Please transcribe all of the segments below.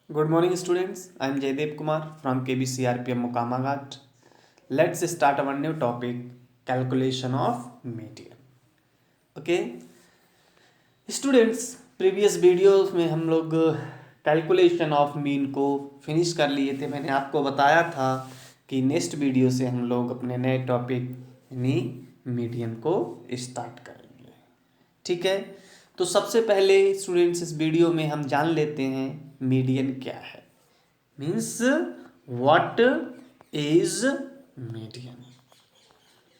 Good morning, students. I am Jaydev Kumar from KBCRPM Mokamaghat. Let's start our new topic, calculation of median. Okay, students, previous videos में हम लोग calculation of mean को finish कर लिए थे। मैंने आपको बताया था कि नेक्स्ट वीडियो से हम लोग अपने नए टॉपिक यानी मीडियन को स्टार्ट करेंगे। ठीक है, तो सबसे पहले स्टूडेंट्स इस वीडियो में हम जान लेते हैं मीडियन क्या है। Means what is median.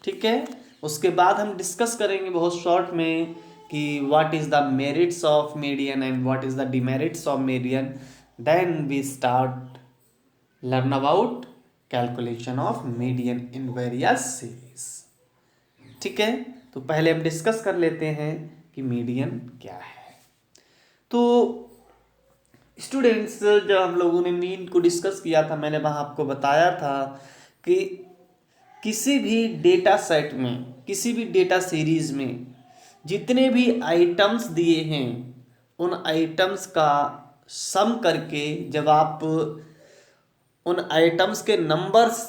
ठीक है, उसके बाद हम डिस्कस करेंगे बहुत शॉर्ट में कि what is the merits of median and what is the demerits of median. Then we start learn about calculation of median in various series. ठीक है, तो पहले हम डिस्कस कर लेते हैं कि मीडियन क्या है। तो स्टूडेंट्स, जब हम लोगों ने मीन को डिस्कस किया था, मैंने वहाँ आपको बताया था कि किसी भी डेटा सेट में, किसी भी डेटा सीरीज में जितने भी आइटम्स दिए हैं उन आइटम्स का सम करके जब आप उन आइटम्स के नंबर्स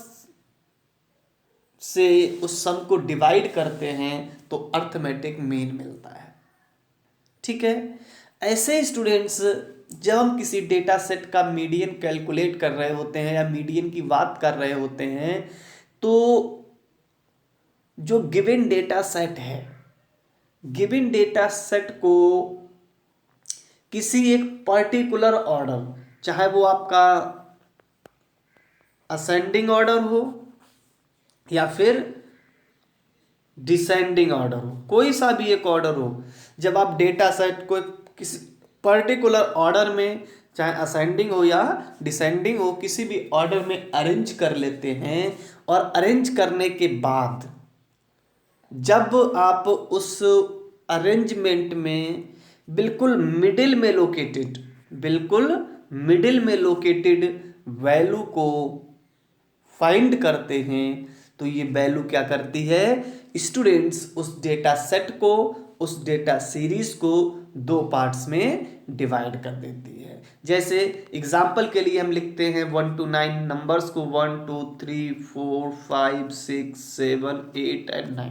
से उस सम को डिवाइड करते हैं तो अर्थमेटिक मीन मिलता है। ठीक है, ऐसे स्टूडेंट्स, जब हम किसी डेटा सेट का मीडियन कैलकुलेट कर रहे होते हैं या मीडियन की बात कर रहे होते हैं तो जो गिवन डेटा सेट है, गिवन डेटा सेट को किसी एक पर्टिकुलर ऑर्डर, चाहे वो आपका असेंडिंग ऑर्डर हो या फिर डिसेंडिंग ऑर्डर हो, कोई सा भी एक ऑर्डर हो, जब आप डेटा सेट को किसी पर्टिकुलर ऑर्डर में, चाहे असेंडिंग हो या डिसेंडिंग हो, किसी भी ऑर्डर में अरेंज कर लेते हैं और अरेंज करने के बाद जब आप उस अरेंजमेंट में बिल्कुल मिडिल में लोकेटेड, बिल्कुल मिडिल में लोकेटेड वैल्यू को फाइंड करते हैं तो ये वैल्यू क्या करती है स्टूडेंट्स, उस डेटा सेट को, उस डेटा सीरीज को दो पार्ट्स में डिवाइड कर देती है। जैसे एग्जाम्पल के लिए हम लिखते हैं 1 to 9 नंबर्स को 1 2 3 4 5 6 7 8 एंड 9।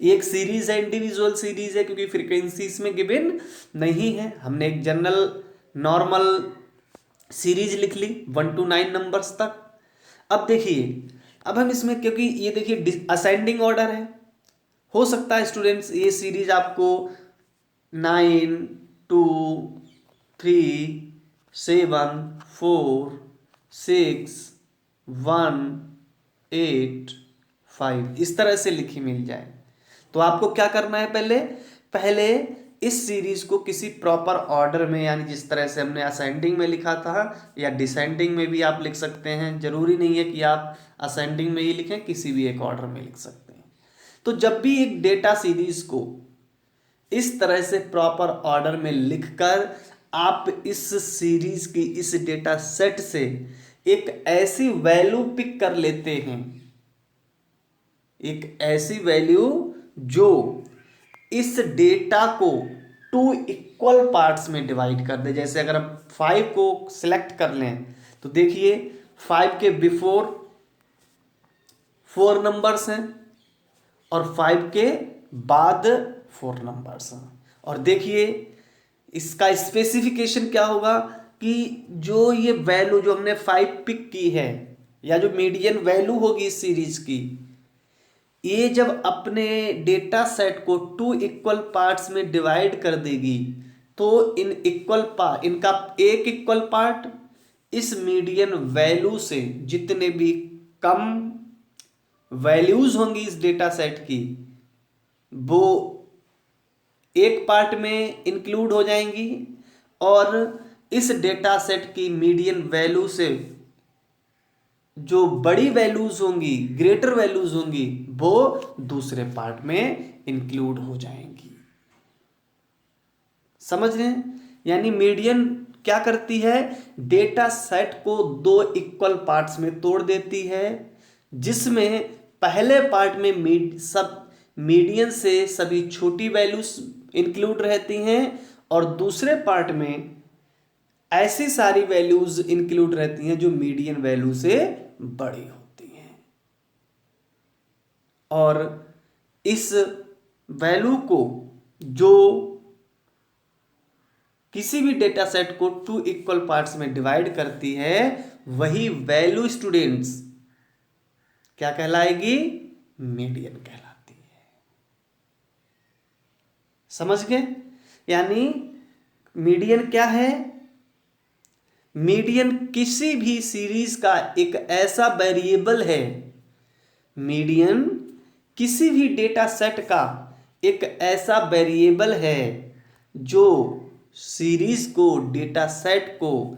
ये एक सीरीज है, इंडिविजुअल सीरीज है क्योंकि फ्रीक्वेंसी इसमें गिवन नहीं है। हमने एक जनरल नॉर्मल सीरीज लिख ली 1 to 9 नंबर्स तक। अब देखिए, अब हम इसमें, क्योंकि ये देखिए असेंडिंग ऑर्डर है, हो सकता है स्टूडेंट्स ये सीरीज आपको 9 2 3 7 4 6 1 8 5 इस तरह से लिखी मिल जाए। तो आपको क्या करना है, पहले पहले इस सीरीज को किसी प्रॉपर ऑर्डर में, यानी जिस तरह से हमने असेंडिंग में लिखा था या डिसेंडिंग में भी आप लिख सकते हैं, जरूरी नहीं है कि आप असेंडिंग में ही लिखें, किसी भी एक ऑर्डर में लिख सकते हैं। तो जब भी एक डेटा सीरीज को इस तरह से प्रॉपर ऑर्डर में लिखकर आप इस सीरीज की, इस डेटा सेट से एक ऐसी वैल्यू पिक कर लेते हैं, एक ऐसी वैल्यू जो इस डेटा को 2 इक्वल पार्ट्स में डिवाइड कर दे। जैसे अगर हम 5 को सिलेक्ट कर लें तो देखिए 5 के बिफोर 4 नंबर्स हैं और 5 के बाद 4 नंबर्स हैं। और देखिए इसका स्पेसिफिकेशन क्या होगा कि जो ये वैल्यू जो हमने 5 पिक की है या जो मीडियन वैल्यू होगी इस सीरीज की, ये जब अपने डेटा सेट को 2 इक्वल पार्ट्स में डिवाइड कर देगी तो इन इक्वल पार्ट, इनका एक इक्वल पार्ट इस मीडियन वैल्यू से जितने भी कम वैल्यूज होंगी इस डेटा सेट की, वो एक पार्ट में इंक्लूड हो जाएंगी और इस डेटा सेट की मीडियन वैल्यू से जो बड़ी वैल्यूज होंगी, ग्रेटर वैल्यूज होंगी, वो दूसरे पार्ट में इंक्लूड हो जाएंगी। समझ रहे हैं? यानी मीडियन क्या करती है, डेटा सेट को 2 इक्वल पार्ट्स में तोड़ देती है, जिसमें पहले पार्ट में सब मीडियन से सभी छोटी वैल्यूज इंक्लूड रहती हैं और दूसरे पार्ट में ऐसी सारी वैल्यूज इंक्लूड रहती हैं जो मीडियन वैल्यू से बड़ी होती हैं। और इस वैल्यू को जो किसी भी डेटा सेट को 2 इक्वल पार्ट्स में डिवाइड करती है, वही वैल्यू स्टूडेंट्स क्या कहलाएगी? मीडियन कहलाती है। समझ गए? यानी मीडियन क्या है? मीडियन किसी भी सीरीज का एक ऐसा वेरिएबल है, मीडियन किसी भी डेटा सेट का एक ऐसा वेरिएबल है जो सीरीज को, डेटा सेट को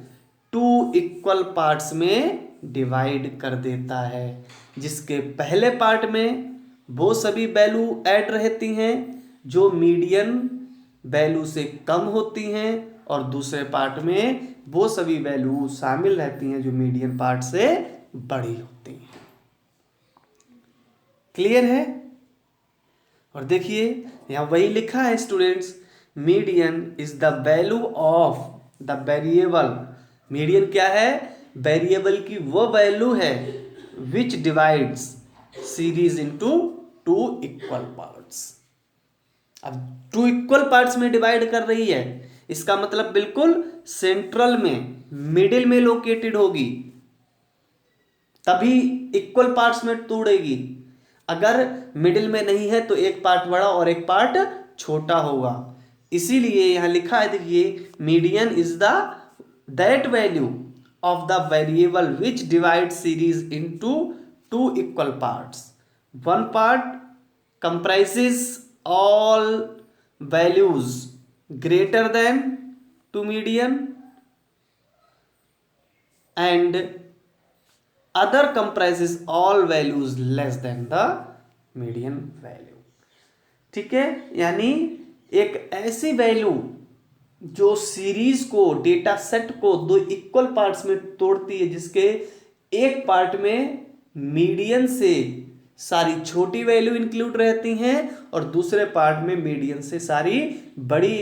2 इक्वल पार्ट्स में डिवाइड कर देता है, जिसके पहले पार्ट में वो सभी वैल्यू ऐड रहती हैं जो मीडियन वैल्यू से कम होती हैं, और दूसरे पार्ट में वो सभी वैल्यू शामिल रहती हैं जो मीडियन पार्ट से बड़ी होती हैं। क्लियर है? और देखिए यहां वही लिखा है students, median is the value of the variable. Median क्या है? वेरिएबल की वो वैल्यू है विच divides series into 2 equal parts. अब 2 इक्वल पार्ट्स में डिवाइड कर रही है, इसका मतलब बिल्कुल सेंट्रल में, मिडिल में लोकेटेड होगी, तभी इक्वल पार्ट्स में तोड़ेगी। अगर मिडिल में नहीं है तो एक पार्ट बड़ा और एक पार्ट छोटा होगा। इसीलिए यहां लिखा है, देखिए, median is the that value of the variable which divide series into 2 equal parts. One part comprises all values greater than 2 median and other comprises all values less than the median value। ठीक है? यानी एक ऐसी value जो series को, data set को 2 equal parts में तोड़ती है, जिसके एक पार्ट में मीडियन से सारी छोटी वैल्यू इंक्लूड रहती हैं और दूसरे पार्ट में मीडियन से सारी बड़ी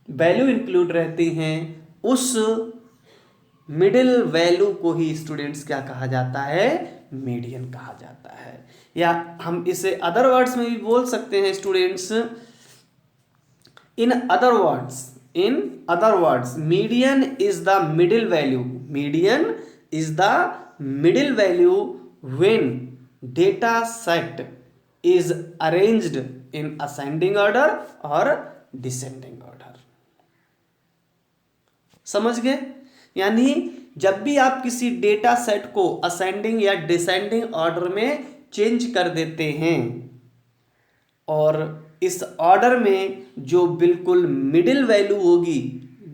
वैल्यू इंक्लूड रहती हैं, उस मिडिल वैल्यू को ही स्टूडेंट्स क्या कहा जाता है? मीडियन कहा जाता है। या हम इसे अदर वर्ड्स में भी बोल सकते हैं students, in other words median is the middle value. Median is the middle value when data set is arranged in ascending order और डिसेंडिंग ऑर्डर। समझ गए? यानी जब भी आप किसी डेटा सेट को असेंडिंग या डिसेंडिंग ऑर्डर में चेंज कर देते हैं, और इस ऑर्डर में जो बिल्कुल मिडिल वैल्यू होगी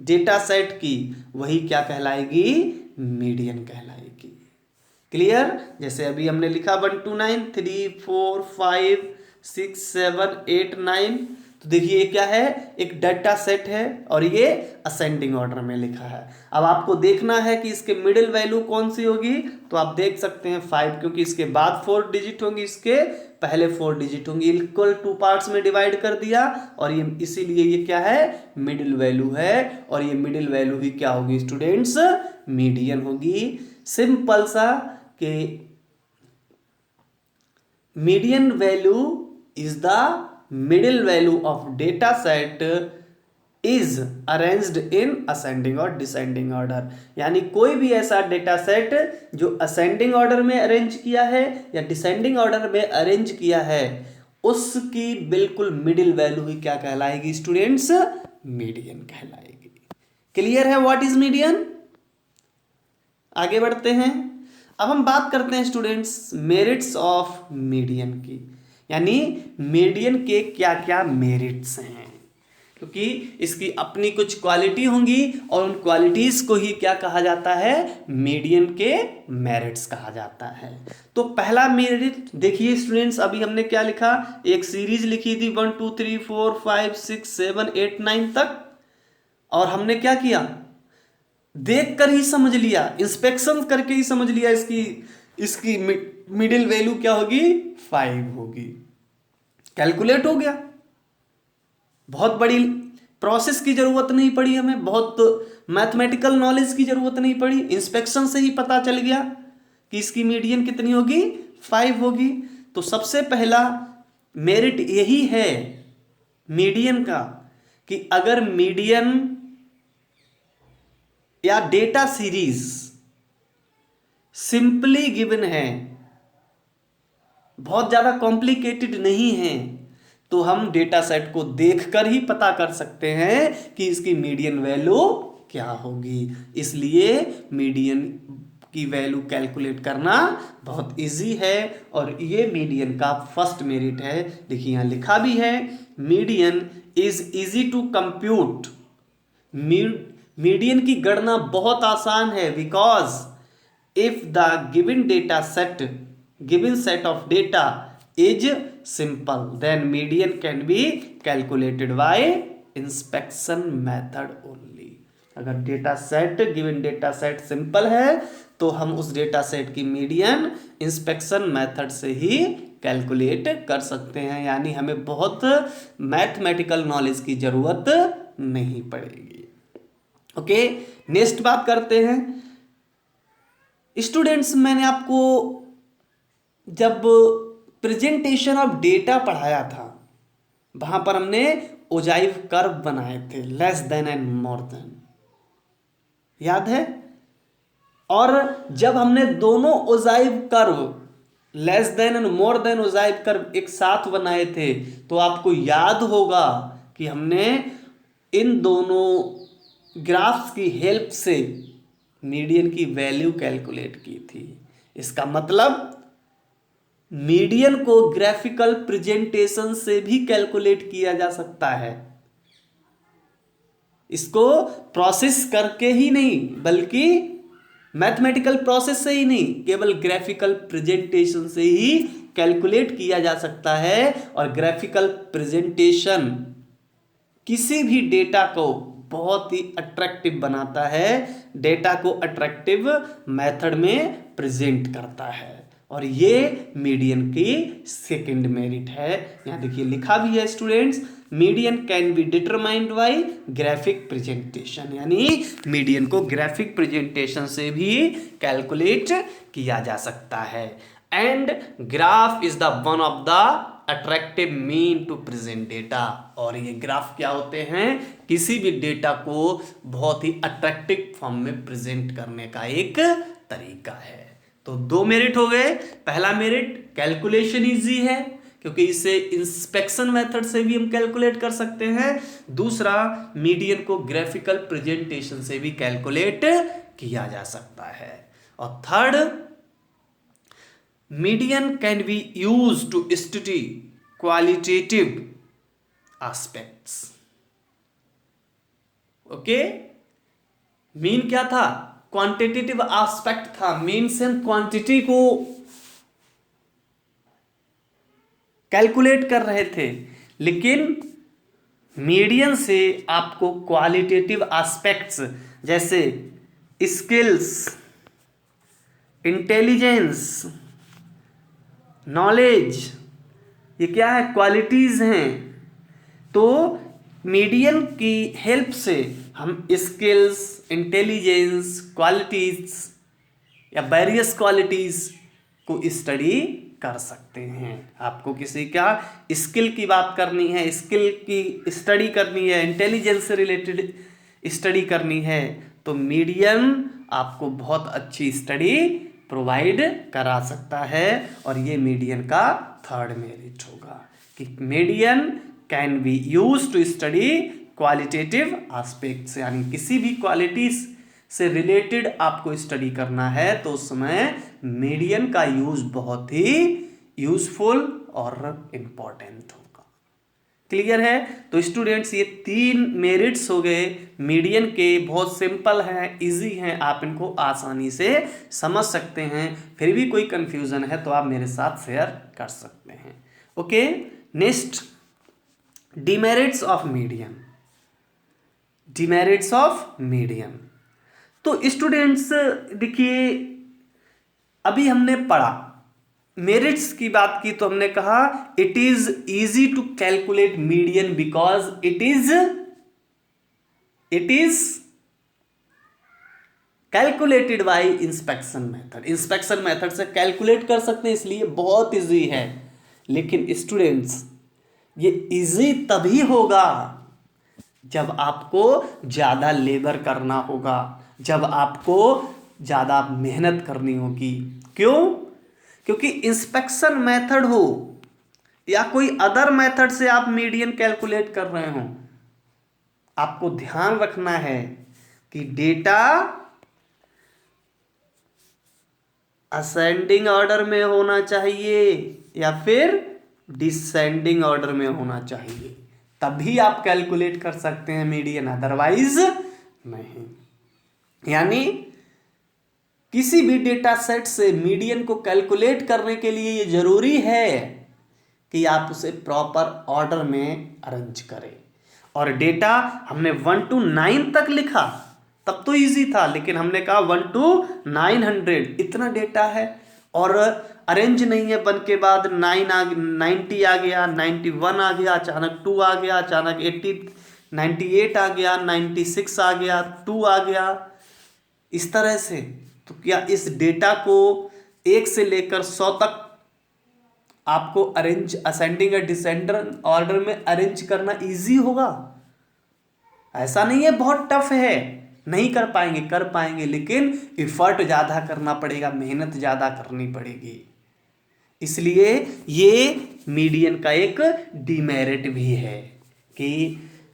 डेटा सेट की, वही क्या कहलाएगी? मीडियन कहलाएगी। क्लियर? जैसे अभी हमने लिखा 1 2 9 3 4 5 6 7 8 9। तो देखिए ये क्या है? एक डेटा सेट है और ये असेंडिंग ऑर्डर में लिखा है। अब आपको देखना है कि इसके मिडिल वैल्यू कौन सी होगी, तो आप देख सकते हैं 5, क्योंकि इसके बाद 4 डिजिट होंगी, इसके पहले 4 डिजिट होंगी। इक्वल 2 पार्ट्स में डिवाइड कर दिया, और ये इसीलिए ये क्या है? मिडिल वैल्यू है, और ये मिडिल वैल्यू ही क्या होगी स्टूडेंट्स? मीडियन होगी। सिंपल सा कि median value is the middle value of data set is arranged in ascending और डिसेंडिंग ऑर्डर। यानी कोई भी ऐसा डेटा सेट जो असेंडिंग ऑर्डर में अरेंज किया है या डिसेंडिंग ऑर्डर में अरेंज किया है, उसकी बिल्कुल मिडिल वैल्यू ही क्या कहलाएगी स्टूडेंट्स? मीडियन कहलाएगी। क्लियर है व्हाट इज मीडियन? आगे बढ़ते हैं। अब हम बात करते हैं स्टूडेंट्स मेरिट्स ऑफ मीडियन की, यानी मीडियन के क्या क्या मेरिट्स हैं, क्योंकि इसकी अपनी कुछ क्वालिटी होंगी और उन क्वालिटीज को ही क्या कहा जाता है? मीडियन के मेरिट्स कहा जाता है। तो पहला मेरिट देखिए स्टूडेंट्स, अभी हमने क्या लिखा? एक सीरीज लिखी थी 1 2 3 4 5 6 7 8 9 तक, और हमने क्या किया? देख कर ही समझ लिया, इंस्पेक्शन करके ही समझ लिया इसकी मिडिल वैल्यू क्या होगी? 5 होगी। कैलकुलेट हो गया। बहुत बड़ी प्रोसेस की जरूरत नहीं पड़ी, हमें बहुत मैथमेटिकल नॉलेज की जरूरत नहीं पड़ी, इंस्पेक्शन से ही पता चल गया कि इसकी मीडियन कितनी होगी, 5 होगी। तो सबसे पहला मेरिट यही है मीडियन का कि अगर मीडियन या डेटा सीरीज सिंपली गिवन है, बहुत ज्यादा कॉम्प्लिकेटेड नहीं है, तो हम डेटा सेट को देखकर ही पता कर सकते हैं कि इसकी मीडियन वैल्यू क्या होगी। इसलिए मीडियन की वैल्यू कैलकुलेट करना बहुत इजी है और ये मीडियन का फर्स्ट मेरिट है। देखिए यहां लिखा भी है, median is easy to compute. Median की गणना बहुत आसान है, because if the given set of data is simple then median can be calculated by inspection method only. अगर गिवन डेटा सेट सिंपल है तो हम उस डेटा सेट की मीडियन इंस्पेक्शन मेथड से ही कैलकुलेट कर सकते हैं, यानी हमें बहुत मैथमेटिकल नॉलेज की जरूरत नहीं पड़ेगी। ओके, नेक्स्ट बात करते हैं स्टूडेंट्स। मैंने आपको जब प्रेजेंटेशन ऑफ डेटा पढ़ाया था वहां पर हमने ओजाइव कर्व बनाए थे, less than and more than, याद है? और जब हमने दोनों ogive curve, less than and more than ogive curve एक साथ बनाए थे, तो आपको याद होगा कि हमने इन दोनों ग्राफ्स की हेल्प से मीडियन की वैल्यू कैलकुलेट की थी। इसका मतलब मीडियन को ग्राफिकल प्रेजेंटेशन से भी कैलकुलेट किया जा सकता है। इसको प्रोसेस करके ही नहीं, बल्कि मैथमेटिकल प्रोसेस से ही नहीं, केवल ग्राफिकल प्रेजेंटेशन से ही कैलकुलेट किया जा सकता है। और ग्राफिकल प्रेजेंटेशन किसी भी डेटा को बहुत ही अट्रैक्टिव बनाता है, डेटा को अट्रैक्टिव मेथड में प्रेजेंट करता है, और ये मीडियन की सेकंड मेरिट है। यहां देखिए लिखा भी है students, median can be determined by graphic presentation, यानी मीडियन को ग्राफिक प्रेजेंटेशन से भी कैलकुलेट किया जा सकता है। And graph is the one of the attractive mean to present data. और ये ग्राफ क्या होते हैं? किसी भी डेटा को बहुत ही अट्रैक्टिव फॉर्म में प्रेजेंट करने का एक तरीका है। तो 2 मेरिट हो गए। पहला मेरिट कैलकुलेशन इजी है क्योंकि इसे इंस्पेक्शन मेथड से भी हम कैलकुलेट कर सकते हैं। दूसरा, मीडियन को ग्राफिकल प्रेजेंटेशन से भी कैलकुलेट किया जा सकता है। और third, median can be use to study qualitative aspects. Okay, mean क्या था? क्वांटिटेटिव एस्पेक्ट था। मीन से हम क्वांटिटी को कैलकुलेट कर रहे थे, लेकिन मीडियन से आपको क्वालिटेटिव एस्पेक्ट्स जैसे स्किल्स, इंटेलिजेंस, नॉलेज, ये क्या है? क्वालिटीज हैं। तो मीडियन की हेल्प से हम स्किल्स, इंटेलिजेंस, क्वालिटीज या वेरियस क्वालिटीज को स्टडी कर सकते हैं। आपको किसी का स्किल की बात करनी है, स्किल की स्टडी करनी है, इंटेलिजेंस से रिलेटेड स्टडी करनी है, तो मीडियन आपको बहुत अच्छी स्टडी प्रोवाइड करा सकता है। और ये मीडियन का थर्ड मेरिट होगा कि median can be use to study qualitative aspects, यानी किसी भी क्वालिटीज से रिलेटेड आपको स्टडी करना है तो उस समय मीडियन का यूज बहुत ही यूजफुल और इंपॉर्टेंट होगा। क्लियर है? तो स्टूडेंट्स, ये 3 मेरिट्स हो गए मीडियन के। बहुत सिंपल हैं, इजी हैं, आप इनको आसानी से समझ सकते हैं। फिर भी कोई कंफ्यूजन है तो आप मेरे साथ शेयर कर सकते हैं। Okay, next, demerits of median. Demerits of median, तो स्टूडेंट्स देखिए, अभी हमने पढ़ा, मेरिट्स की बात की तो हमने कहा it is easy to calculate median because it is it is calculated by inspection method. Inspection method से कैलकुलेट कर सकते हैं, इसलिए बहुत इजी है। लेकिन स्टूडेंट्स, ये इजी तभी होगा जब आपको ज़्यादा लेबर करना होगा, जब आपको ज़्यादा मेहनत करनी होगी। क्यों? क्योंकि इंस्पेक्शन मेथड हो या कोई अदर मेथड से आप मीडियन कैलकुलेट कर रहे हो, आपको ध्यान रखना है कि डेटा असेंडिंग ऑर्डर में होना चाहिए या फिर डिसेंडिंग ऑर्डर में होना चाहिए, तभी आप कैलकुलेट कर सकते हैं मीडियन, अदरवाइज नहीं। यानी किसी भी डेटा सेट से मीडियन को कैलकुलेट करने के लिए ये जरूरी है कि आप उसे प्रॉपर ऑर्डर में अरेंज करें। और डेटा हमने 1 to 9 तक लिखा तब तो इजी था, लेकिन हमने कहा 1 to 900 इतना डेटा है और अरेंज नहीं है, बन के बाद 90 आ गया, 91 आ गया, अचानक 2 आ गया, अचानक 98 आ गया, 96 आ गया, 2 आ गया, इस तरह से। तो क्या इस डेटा को 1 से लेकर 100 तक आपको अरेंज असेंडिंग या डिसेंडिंग ऑर्डर में अरेंज करना इजी होगा? ऐसा नहीं है, बहुत टफ है, नहीं कर पाएंगे, कर पाएंगे, लेकिन एफर्ट ज़्यादा करना पड़ेगा, मेहनत ज़्यादा करनी पड़ेगी। इसलिए ये मीडियन का एक डिमेरिट भी है कि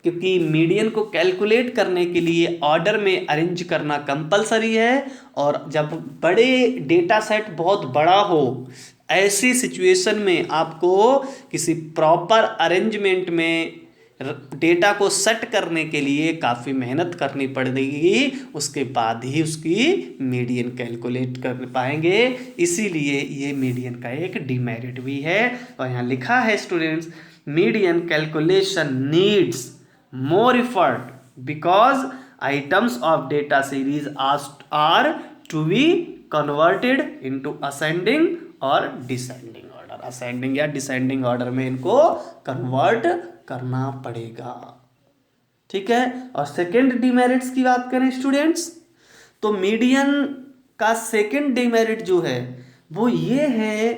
क्योंकि मीडियन को कैलकुलेट करने के लिए ऑर्डर में अरेंज करना कंपलसरी है, और जब बड़े डेटा सेट बहुत बड़ा हो, ऐसी सिचुएशन में आपको किसी प्रॉपर अरेंजमेंट में डेटा को सेट करने के लिए काफ़ी मेहनत करनी पड़ेगी, उसके बाद ही उसकी मीडियन कैलकुलेट कर पाएंगे। इसीलिए ये मीडियन का एक डिमेरिट भी है। और यहाँ लिखा है students, median calculation needs more effort because items of data series are to be converted into ascending और डिसेंडिंग ऑर्डर। असेंडिंग या डिसेंडिंग ऑर्डर में इनको कन्वर्ट करना पड़ेगा, ठीक है। और सेकेंड डिमेरिट्स की बात करें स्टूडेंट्स, तो मीडियन का सेकेंड डिमेरिट जो है वो ये है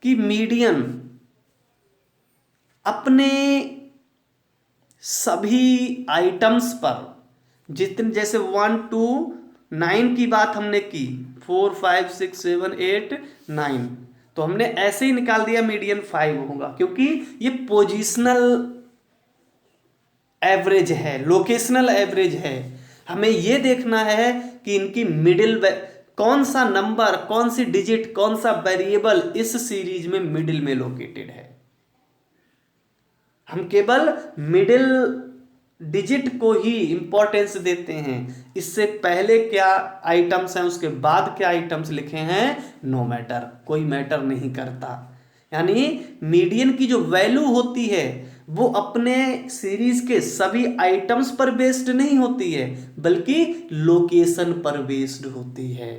कि मीडियन अपने सभी आइटम्स पर जितने, जैसे 1 to 9 की बात हमने की, 4 5 6 7 8 9, तो हमने ऐसे ही निकाल दिया मीडियन 5 होगा, क्योंकि ये पोजिशनल एवरेज है, लोकेशनल एवरेज है। हमें ये देखना है कि इनकी मिडिल कौन सा नंबर, कौन सी डिजिट, कौन सा वेरिएबल इस सीरीज में मिडिल में लोकेटेड है। हम केवल मिडिल डिजिट को ही इंपॉर्टेंस देते हैं, इससे पहले क्या आइटम्स हैं उसके बाद क्या आइटम्स लिखे हैं नो मैटर, कोई मैटर नहीं करता। यानी मीडियन की जो वैल्यू होती है वो अपने सीरीज के सभी आइटम्स पर बेस्ड नहीं होती है, बल्कि लोकेशन पर बेस्ड होती है,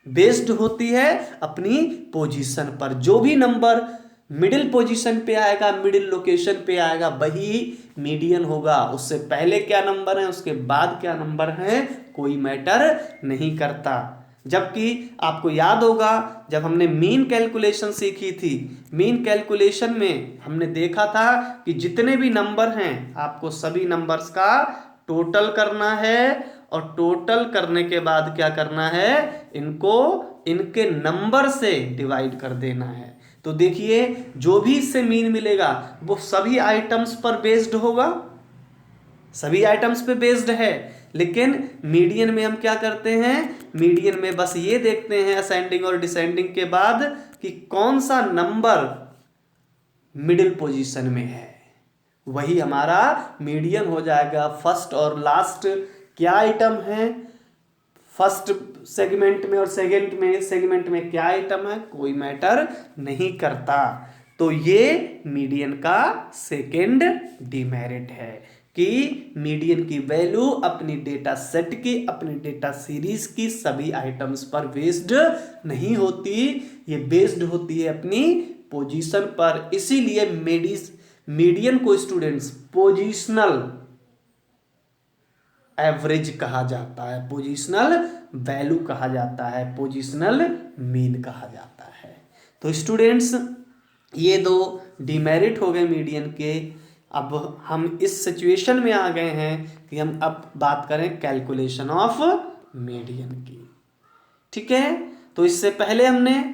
बेस्ड होती है अपनी पोजीशन पर। जो भी नंबर मिडिल पोजीशन पे आएगा, मिडिल लोकेशन पे आएगा, वही मीडियन होगा। उससे पहले क्या नंबर है, उसके बाद क्या नंबर है, कोई मैटर नहीं करता। जबकि आपको याद होगा जब हमने मीन कैलकुलेशन सीखी थी, मीन कैलकुलेशन में हमने देखा था कि जितने भी नंबर हैं आपको सभी नंबर्स का टोटल करना है, और टोटल करने के बाद क्या करना है, इनको इनके नंबर से डिवाइड कर देना है। तो देखिए जो भी इससे मीन मिलेगा वो सभी आइटम्स पर बेस्ड होगा, सभी आइटम्स पे बेस्ड है। लेकिन मीडियन में हम क्या करते हैं, मीडियन में बस ये देखते हैं असेंडिंग और डिसेंडिंग के बाद कि कौन सा नंबर मिडिल पोजीशन में है, वही हमारा मीडियन हो जाएगा। फर्स्ट और लास्ट क्या आइटम है फर्स्ट सेगमेंट में और सेगमेंट में क्या आइटम है, कोई मैटर नहीं करता। तो ये मीडियन का सेकेंड डिमेरिट है कि मीडियन की वैल्यू अपनी डेटा सेट की, अपनी डेटा सीरीज की सभी आइटम्स पर बेस्ड नहीं होती, ये बेस्ड होती है अपनी पोजीशन पर। इसीलिए मीडियन को स्टूडेंट्स पोजिशनल एवरेज कहा जाता है, पोजिशनल वैल्यू कहा जाता है, पोजिशनल मीन कहा जाता है। तो स्टूडेंट्स ये दो डिमेरिट हो गए मीडियन के। अब हम इस सिचुएशन में आ गए हैं कि हम अब बात करें कैलकुलेशन ऑफ मीडियन की। ठीक है, तो इससे पहले हमने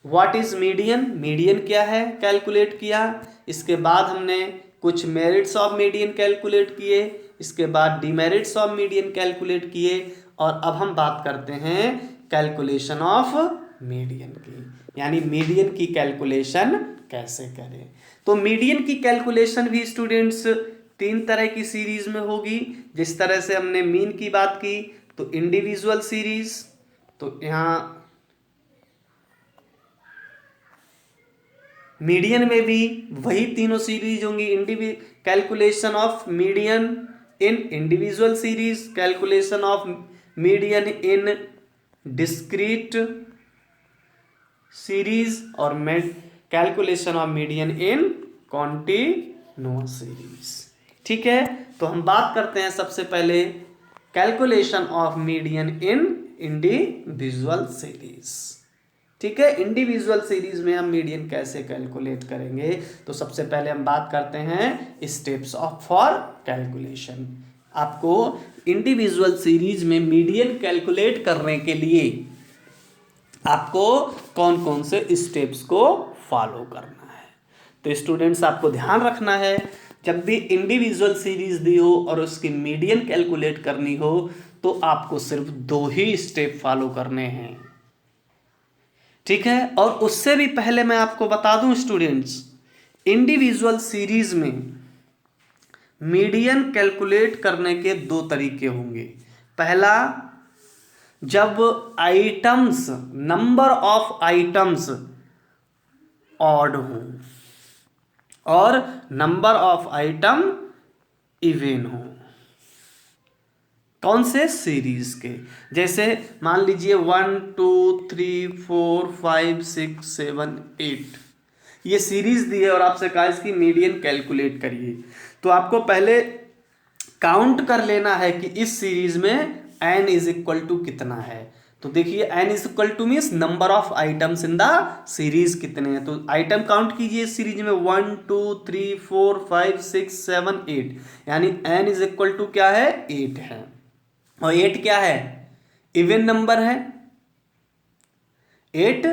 व्हाट इज मीडियन, मीडियन क्या है कैलकुलेट किया। इसके बाद हमने कुछ मेरिट्स ऑफ मीडियन कैलकुलेट किए, इसके बाद डिमेरिट्स ऑफ मीडियन कैलकुलेट किए, और अब हम बात करते हैं कैलकुलेशन ऑफ मीडियन की, यानी मीडियन की कैलकुलेशन कैसे करें। तो मीडियन की कैलकुलेशन भी स्टूडेंट्स तीन तरह की सीरीज में होगी। जिस तरह से हमने मीन की बात की तो इंडिविजुअल सीरीज, तो यहाँ मीडियन में भी वही तीनों सीरीज होंगी। Calculation of median in individual series, calculation of median in discrete series, और calculation of median in continuous series. ठीक है, तो हम बात करते हैं सबसे पहले calculation of median in individual series. ठीक है, इंडिविजुअल सीरीज में हम मीडियन कैसे कैलकुलेट करेंगे, तो सबसे पहले हम बात करते हैं स्टेप्स ऑफ फॉर कैलकुलेशन। आपको इंडिविजुअल सीरीज में मीडियन कैलकुलेट करने के लिए आपको कौन कौन से स्टेप्स को फॉलो करना है। तो स्टूडेंट्स आपको ध्यान रखना है, जब भी इंडिविजुअल सीरीज दी हो और उसकी मीडियन कैलकुलेट करनी हो तो आपको सिर्फ दो ही स्टेप फॉलो करने हैं। ठीक है, और उससे भी पहले मैं आपको बता दूं स्टूडेंट्स, इंडिविजुअल सीरीज में मीडियन कैलकुलेट करने के दो तरीके होंगे। पहला, जब items, number of items odd हो और नंबर ऑफ आइटम इवन हो। कौन से सीरीज के, जैसे मान लीजिए 1 2 3 4 5 6 7 8 ये सीरीज दी है और आपसे कहा इसकी मीडियन कैलकुलेट करिए, तो आपको पहले काउंट कर लेना है कि इस सीरीज में n इज इक्वल टू कितना है। तो देखिए n is equal two means number of items in the series कितने हैं, तो आइटम काउंट कीजिए इस सीरीज में 1 2 3 4 5 6 7 8, यानी n इज इक्वल टू क्या है 8 है, और 8 क्या है इवन नंबर है, 8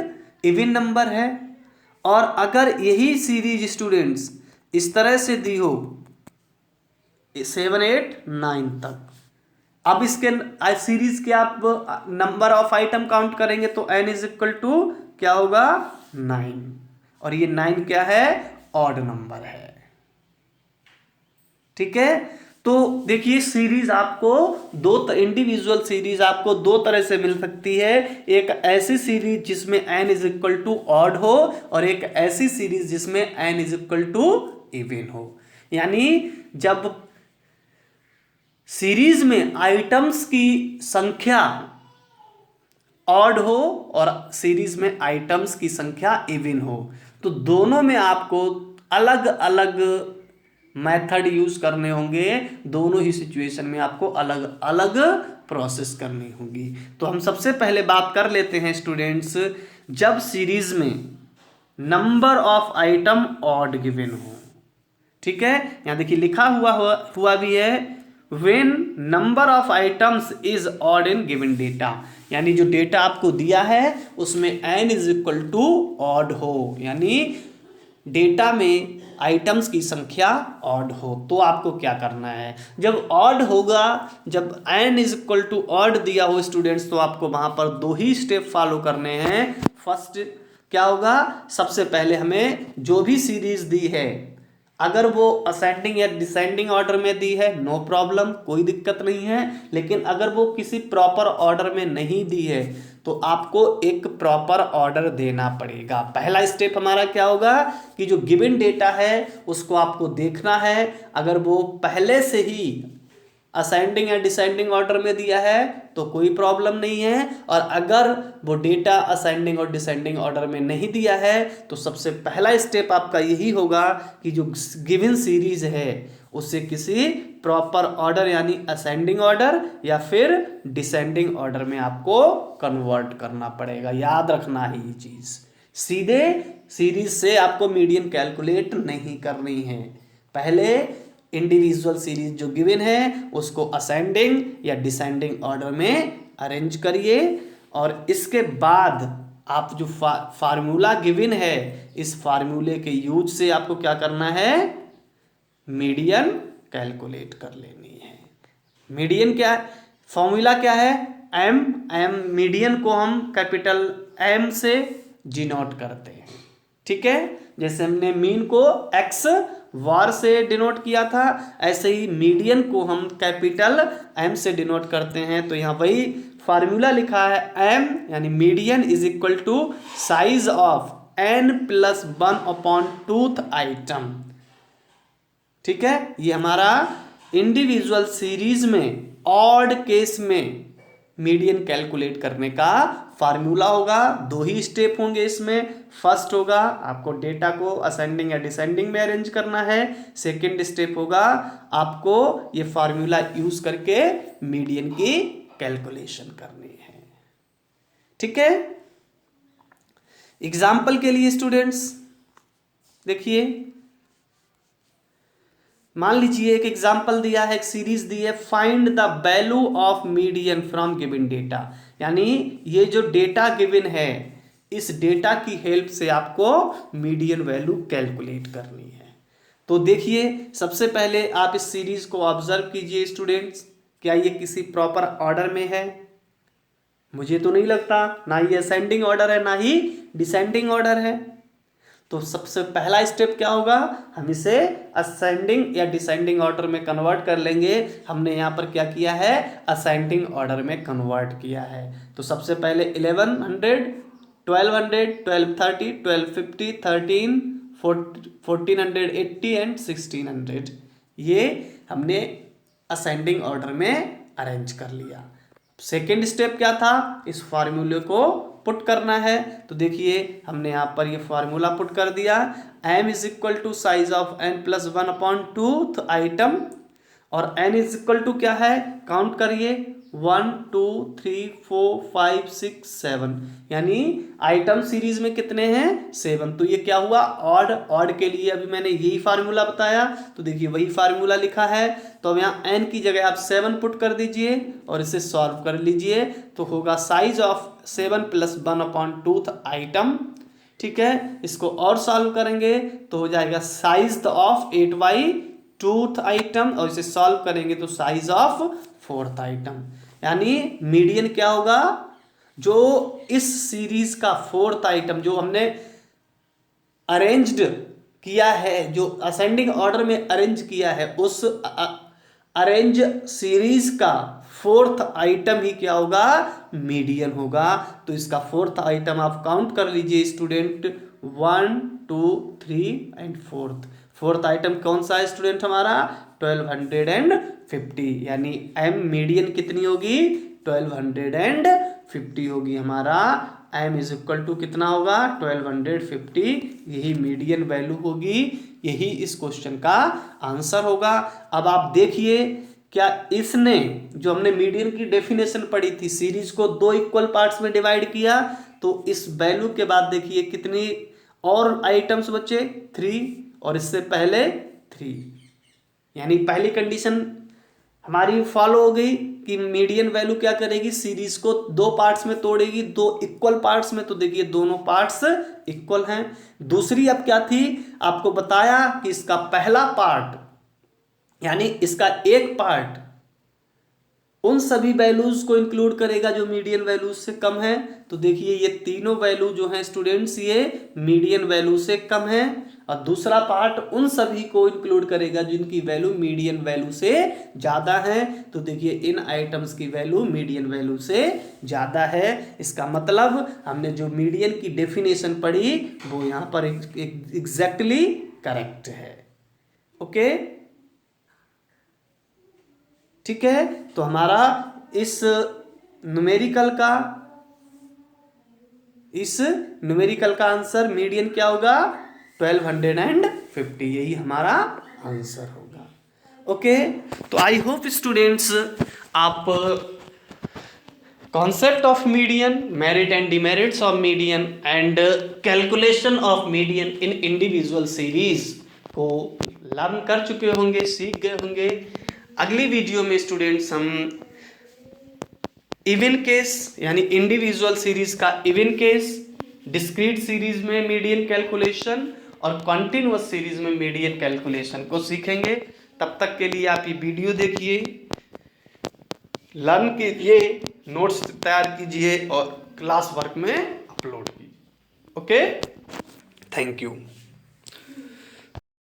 इवन नंबर है। और अगर यही सीरीज स्टूडेंट्स इस तरह से दी हो 7 8 9 तक, अब इसके सीरीज के आप नंबर ऑफ आइटम काउंट करेंगे तो n इज इक्वल टू क्या होगा 9, और ये 9 क्या है ऑड नंबर है। ठीक है, तो देखिए सीरीज आपको दो, इंडिविजुअल सीरीज आपको दो तरह से मिल सकती है। एक ऐसी सीरीज जिसमें n is equal to odd हो, और एक ऐसी सीरीज जिसमें n is equal to even हो। यानी जब सीरीज में आइटम्स की संख्या ऑड हो और सीरीज में आइटम्स की संख्या इवन हो, तो दोनों में आपको अलग अलग मेथड यूज करने होंगे, दोनों ही सिचुएशन में आपको अलग अलग प्रोसेस करनी होगी। तो हम सबसे पहले बात कर लेते हैं स्टूडेंट्स, जब सीरीज में number of item odd given हो। ठीक है, यहां देखिए लिखा हुआ भी है when number of items is odd in given data, यानी जो डेटा आपको दिया है उसमें n is equal to odd हो, यानी डेटा में आइटम्स की संख्या ऑड हो, तो आपको क्या करना है, जब ऑड होगा, जब n is equal to odd दिया हो स्टूडेंट्स, तो आपको वहां पर दो ही स्टेप फॉलो करने हैं। फर्स्ट क्या होगा, सबसे पहले हमें जो भी सीरीज दी है, अगर वो असेंडिंग या डिसेंडिंग ऑर्डर में दी है नो प्रॉब्लम, कोई दिक्कत नहीं है, लेकिन अगर वो किसी प्रॉपर ऑर्डर में नहीं दी है तो आपको एक प्रॉपर ऑर्डर देना पड़ेगा। पहला स्टेप हमारा क्या होगा कि जो गिवन डेटा है उसको आपको देखना है, अगर वो पहले से ही असेंडिंग या डिसेंडिंग ऑर्डर में दिया है तो कोई प्रॉब्लम नहीं है, और अगर वो डेटा असेंडिंग और डिसेंडिंग ऑर्डर में नहीं दिया है तो सबसे पहला स्टेप आपका यही होगा कि जो गिवन सीरीज है उसे किसी प्रॉपर ऑर्डर यानी असेंडिंग ऑर्डर या फिर डिसेंडिंग ऑर्डर में आपको कन्वर्ट करना पड़ेगा। याद रखना है ये चीज, सीधे सीरीज से आपको मीडियन कैलकुलेट नहीं करनी है। पहले इंडिविजुअल सीरीज जो गिवन है उसको असेंडिंग या डिसेंडिंग ऑर्डर में अरेंज करिए, और इसके बाद आप जो फार्मूला गिवन है इस फार्मूले के यूज से आपको क्या करना है, मीडियन कैलकुलेट कर लेनी है। मीडियन क्या है, फॉर्मूला क्या है, एम एम मीडियन को हम कैपिटल एम से डिनोट करते हैं, ठीक है। जैसे हमने मीन को एक्स वार से डिनोट किया था, ऐसे ही मीडियन को हम कैपिटल एम से डिनोट करते हैं। तो यहाँ वही फार्मूला लिखा है, एम यानी median is equal to size of N plus 1/2th item, ठीक है। ये हमारा इंडिविजुअल सीरीज में ऑड केस में मीडियन कैलकुलेट करने का फार्मूला होगा। दो ही स्टेप होंगे इसमें, फर्स्ट होगा आपको डेटा को असेंडिंग या डिसेंडिंग में अरेंज करना है, सेकंड स्टेप होगा आपको ये फार्मूला यूज करके मीडियन की कैलकुलेशन करनी है, ठीक है। एग्जाम्पल के लिए स्टूडेंट्स देखिए, मान लीजिए एक एग्जाम्पल दिया है, एक सीरीज दी है, find the value of median from given data, यानी ये जो डेटा गिवन है इस डेटा की हेल्प से आपको मीडियन वैल्यू कैलकुलेट करनी है। तो देखिए सबसे पहले आप इस सीरीज को ऑब्जर्व कीजिए स्टूडेंट्स, क्या ये किसी प्रॉपर ऑर्डर में है, मुझे तो नहीं लगता, ना ये असेंडिंग ऑर्डर है ना ही डिसेंडिंग ऑर्डर है। तो सबसे पहला स्टेप क्या होगा, हम इसे असेंडिंग या डिसेंडिंग ऑर्डर में कन्वर्ट कर लेंगे। हमने यहाँ पर क्या किया है, असेंडिंग ऑर्डर में कन्वर्ट किया है। तो सबसे पहले 1100, 1200, 1230, 1250, 13, 1480 एंड 1600 ये हमने असेंडिंग ऑर्डर में अरेंज कर लिया। सेकेंड स्टेप क्या था, इस फार्मूले को पुट करना है। तो देखिए हमने यहाँ पर ये फार्मूला पुट कर दिया, m is equal to size of n plus 1/2th item, और n इज इक्वल टू क्या है, काउंट करिए 1 2 3 4 5 6 7, यानी आइटम सीरीज में कितने हैं 7। तो ये क्या हुआ, ऑड। ऑड के लिए अभी मैंने यही फार्मूला बताया, तो देखिए वही फार्मूला लिखा है। तो अब यहाँ n की जगह आप 7 पुट कर दीजिए और इसे सॉल्व कर लीजिए, तो होगा size of 7 plus 1/2th item, ठीक है। इसको और सॉल्व करेंगे तो हो जाएगा साइज ऑफ 8/2th आइटम, और इसे सॉल्व करेंगे तो साइज ऑफ 4th आइटम, यानी मीडियन क्या होगा, जो इस सीरीज का 4th आइटम जो हमने अरेंज्ड किया है, जो असेंडिंग ऑर्डर में अरेंज किया है, उस अरेंज सीरीज का 4th आइटम ही क्या होगा, मीडियन होगा। तो इसका 4th आइटम आप काउंट कर लीजिए स्टूडेंट, 1 2 3 एंड 4th आइटम कौन सा है स्टूडेंट हमारा, 1250, यानी m मीडियन कितनी होगी, 1250 होगी। हमारा m इज इक्वल टू कितना होगा, 1250, यही मीडियन वैल्यू होगी, यही इस क्वेश्चन का आंसर होगा। अब आप देखिए क्या इसने जो हमने मीडियन की डेफिनेशन पढ़ी थी, सीरीज को 2 इक्वल पार्ट्स में डिवाइड किया, तो इस वैल्यू के बाद देखिए कितनी और आइटम्स बचे, 3, और इससे पहले 3, यानी पहली कंडीशन हमारी फॉलो हो गई कि मीडियन वैल्यू क्या करेगी, सीरीज को 2 पार्ट्स में तोड़ेगी, 2 इक्वल पार्ट्स में, तो देखिए दोनों पार्ट्स इक्वल हैं। दूसरी अब क्या थी, आपको बताया कि इसका पहला पार्ट यानी इसका एक पार्ट उन सभी वैल्यूज को इंक्लूड करेगा जो मीडियन वैल्यूज से कम है। तो देखिए ये तीनों वैल्यू जो हैं स्टूडेंट्स ये मीडियन वैल्यू से कम है, और दूसरा पार्ट उन सभी को इंक्लूड करेगा जिनकी वैल्यू मीडियन वैल्यू से ज्यादा है। तो देखिए इन आइटम्स की वैल्यू मीडियन वैल्यू से ज्यादा है। इसका मतलब हमने जो मीडियन की डेफिनेशन पढ़ी वो यहाँ पर एग्जैक्टली करेक्ट है। ओके, ठीक है, तो हमारा इस न्यूमेरिकल का आंसर मीडियन क्या होगा 1250, यही हमारा आंसर होगा। ओके, तो आई होप स्टूडेंट्स आप concept of median, merit and demerits of median and calculation of median in individual series को लर्न कर चुके होंगे, सीख गए होंगे। अगली वीडियो में स्टूडेंट्स हम इवन केस यानी इंडिविजुअल सीरीज का इवन केस, डिस्क्रीट सीरीज में मीडियन कैलकुलेशन और कॉन्टिन्यूअस सीरीज में मीडियन कैलकुलेशन को सीखेंगे। तब तक के लिए आप ये वीडियो देखिए, लर्न कीजिए, नोट्स तैयार कीजिए और क्लास वर्क में अपलोड कीजिए। Okay, thank you.